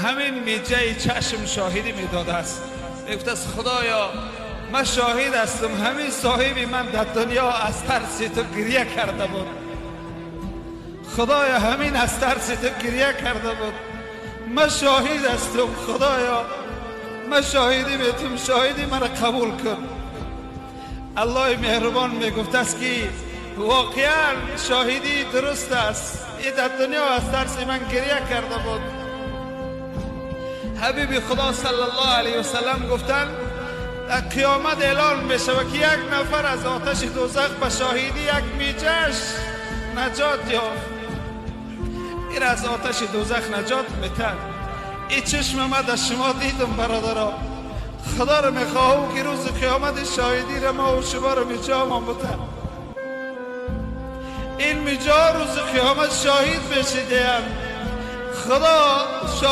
همین میجه چشم شاهدی میداده است. میگفت است خدایا من شاهد هستم همین صاحبی من در دنیا از ترس تو گریه کرده بود. خدایا همین از ترس تو گریه کرده بود. من شاهد هستم خدایا، من شاهدی میتونم، شاهدی مرا قبول کن. الله مهربان میگفت است که واقعا شاهدی درست است، این در دنیا از ترس من گریه کرده بود. حبیب خدا صلی الله علیه و سلم گفتن در قیامت اعلان میشه که یک نفر از آتش دوزخ به شاهدی یک میجش نجات یافت. این از آتش دوزخ نجات میتن. این چشم من در شما دیدم برادرها. خدا رو میخواهم که روز قیامت شاهدی را ما و شما رو میجام بتن. این میجا روز قیامت شاهد بشیدیم. خدا شاهد